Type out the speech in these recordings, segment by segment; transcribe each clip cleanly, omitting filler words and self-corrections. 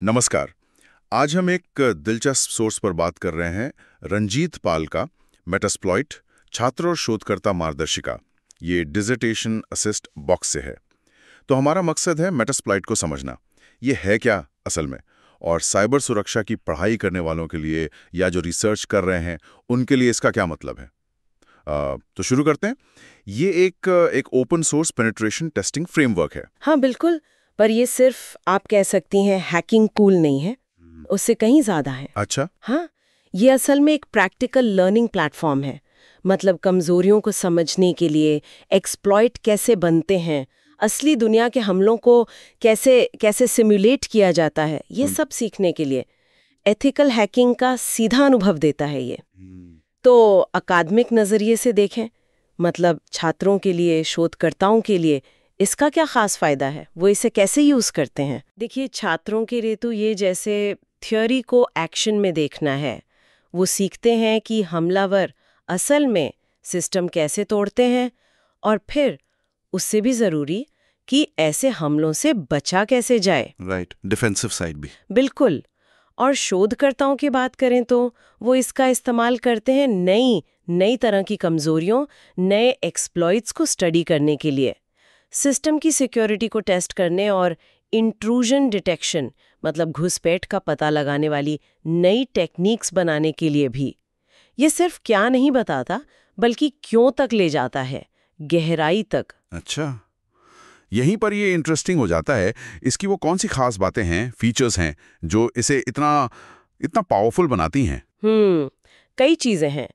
नमस्कार। आज हम एक दिलचस्प सोर्स पर बात कर रहे हैं, रंजीत पाल का मेटास्प्लॉइट छात्र और शोधकर्ता मार्गदर्शिका। ये डिसर्टेशन असिस्ट बॉक्स से है। तो हमारा मकसद है मेटास्प्लॉइट को समझना। ये है क्या असल में, और साइबर सुरक्षा की पढ़ाई करने वालों के लिए या जो रिसर्च कर रहे हैं उनके लिए इसका क्या मतलब है। तो शुरू करते हैं। ये एक open source penetration testing framework है। हाँ बिल्कुल। पर ये सिर्फ आप कह सकती हैं हैकिंग टूल नहीं है, उससे कहीं ज्यादा है। अच्छा। हाँ, ये असल में एक प्रैक्टिकल लर्निंग प्लेटफॉर्म है। मतलब कमजोरियों को समझने के लिए, एक्सप्लॉइट कैसे बनते हैं, असली दुनिया के हमलों को कैसे कैसे सिमुलेट किया जाता है, ये सब सीखने के लिए एथिकल हैकिंग का सीधा अनुभव देता है ये। तो अकादमिक नजरिए से देखें, मतलब छात्रों के लिए, शोधकर्ताओं के लिए इसका क्या खास फायदा है, वो इसे कैसे यूज करते हैं। देखिए, छात्रों के लिए तो ये जैसे थ्योरी को एक्शन में देखना है। वो सीखते हैं कि हमलावर असल में सिस्टम कैसे तोड़ते हैं, और फिर उससे भी जरूरी कि ऐसे हमलों से बचा कैसे जाए। राइट, डिफेंसिव साइड भी। बिल्कुल। और शोधकर्ताओं की बात करें तो वो इसका इस्तेमाल करते हैं नई नई तरह की कमजोरियों, नए एक्सप्लॉइट्स को स्टडी करने के लिए, सिस्टम की सिक्योरिटी को टेस्ट करने और इंट्रूजन डिटेक्शन, मतलब घुसपैठ का पता लगाने वाली नई टेक्निक्स बनाने के लिए भी। ये सिर्फ क्या नहीं बताता, बल्कि क्यों तक ले जाता है, गहराई तक। अच्छा, यहीं पर ये इंटरेस्टिंग हो जाता है। इसकी वो कौन सी खास बातें हैं, फीचर्स हैं जो इसे इतना इतना पावरफुल बनाती हैं? कई चीजें हैं।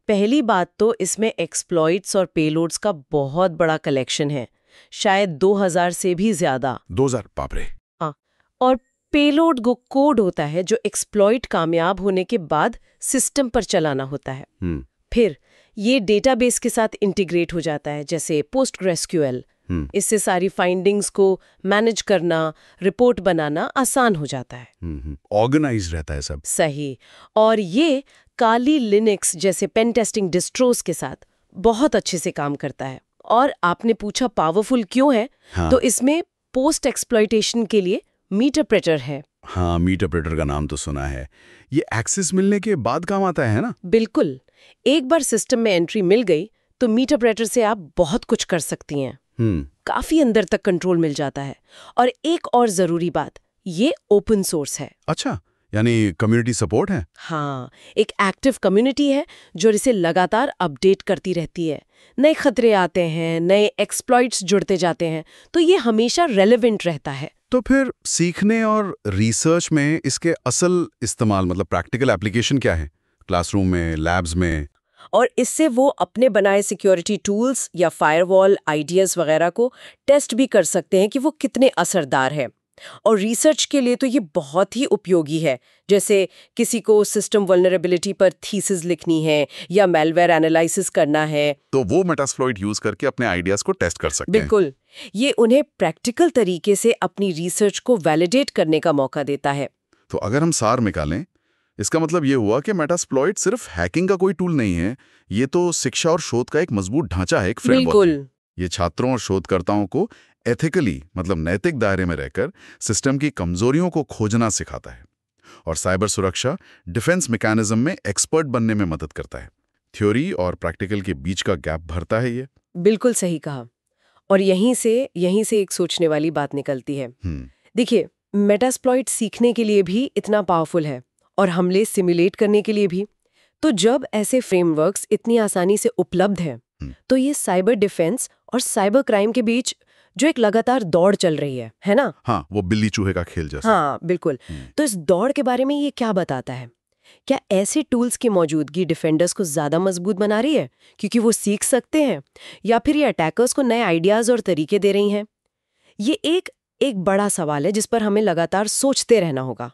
पहली बात तो इसमें एक्सप्लॉइट्स और पेलोड्स का बहुत बड़ा कलेक्शन है, शायद 2000 से भी ज्यादा। 2000, बाप रे। हाँ, और पेलोड वो कोड होता है जो एक्सप्लॉइट कामयाब होने के बाद सिस्टम पर चलाना होता है। फिर ये डेटाबेस के साथ इंटीग्रेट हो जाता है, जैसे पोस्टग्रेसक्यूएल। इससे सारी फाइंडिंग्स को मैनेज करना, रिपोर्ट बनाना आसान हो जाता है। ऑर्गेनाइज रहता है सब। सही। और ये काली लिनक्स जैसे पेन टेस्टिंग डिस्ट्रोस के साथ बहुत अच्छे से काम करता है। और आपने पूछा पावरफुल क्यों है, हाँ। तो इसमें पोस्ट एक्सप्लॉइटेशन के लिए मीटरप्रेटर है। हाँ, मीटरप्रेटर का नाम तो सुना है। ये एक्सेस मिलने के बाद काम आता है ना? बिल्कुल। एक बार सिस्टम में एंट्री मिल गई तो मीटरप्रेटर से आप बहुत कुछ कर सकती हैं। काफी अंदर तक कंट्रोल मिल जाता है। और एक और जरूरी बात, ये ओपन सोर्स है। अच्छा, यानी कम्युनिटी सपोर्ट है? हाँ, एक एक्टिव कम्युनिटी है जो इसे लगातार अपडेट करती रहती है। नए खतरे आते हैं, नए एक्सप्लॉइट्स जुड़ते जाते हैं, तो ये हमेशा रेलेवेंट रहता है। तो फिर सीखने और रिसर्च में इसके असल इस्तेमाल, मतलब प्रैक्टिकल एप्लीकेशन क्या है? क्लासरूम में, लैब्स में? और इससे वो अपने बनाए सिक्योरिटी टूल्स या फायरवॉल आइडियाज वगैरह को टेस्ट भी कर सकते हैं कि वो कितने असरदार है। और रिसर्च के लिए तो ये बहुत ही उपयोगी है। जैसे किसी को सिस्टम वल्नरेबिलिटी पर थीसिस लिखनी है या मैलवेयर एनालिसिस करना है, तो वो मेटास्प्लॉइट यूज करके अपने आइडियाज को टेस्ट कर सकते हैं। बिल्कुल। ये उन्हें प्रैक्टिकल तरीके से अपनी रिसर्च को वैलिडेट करने का मौका देता है। तो अगर हम सार निकालें, इसका मतलब ये हुआ कि मेटास्प्लॉइट सिर्फ हैकिंग का कोई टूल नहीं है, ये तो शिक्षा और शोध का एक मजबूत ढांचा है, एक फ्रेमवर्क है। बिल्कुल। ये छात्रों और शोधकर्ताओं को एथिकली, मतलब नैतिक दायरे में रहकर सिस्टम की कमजोरियों को खोजना सिखाता है, और साइबर सुरक्षा डिफेंस मैकेनिज्म में एक्सपर्ट बनने में मदद करता है। थ्योरी और प्रैक्टिकल के बीच का गैप भरता है ये। बिल्कुल सही कहा। और यहीं से एक सोचने वाली बात निकलती है। देखिए, मेटास्प्लॉइट सीखने के लिए भी इतना पावरफुल है और हमले सिमुलेट करने के लिए भी। तो जब ऐसे फ्रेमवर्क्स इतनी आसानी से उपलब्ध हैं, तो ये साइबर डिफेंस और साइबर क्राइम के बीच जो एक लगातार दौड़ चल रही है ना? हाँ, वो बिल्ली चूहे का खेल जैसा। हाँ बिल्कुल। तो इस दौड़ के बारे में ये क्या बताता है? क्या ऐसे टूल्स की मौजूदगी डिफेंडर्स को ज्यादा मजबूत बना रही है क्योंकि वो सीख सकते हैं, या फिर ये अटैकर्स को नए आइडियाज और तरीके दे रही हैं? ये एक बड़ा सवाल है जिस पर हमें लगातार सोचते रहना होगा।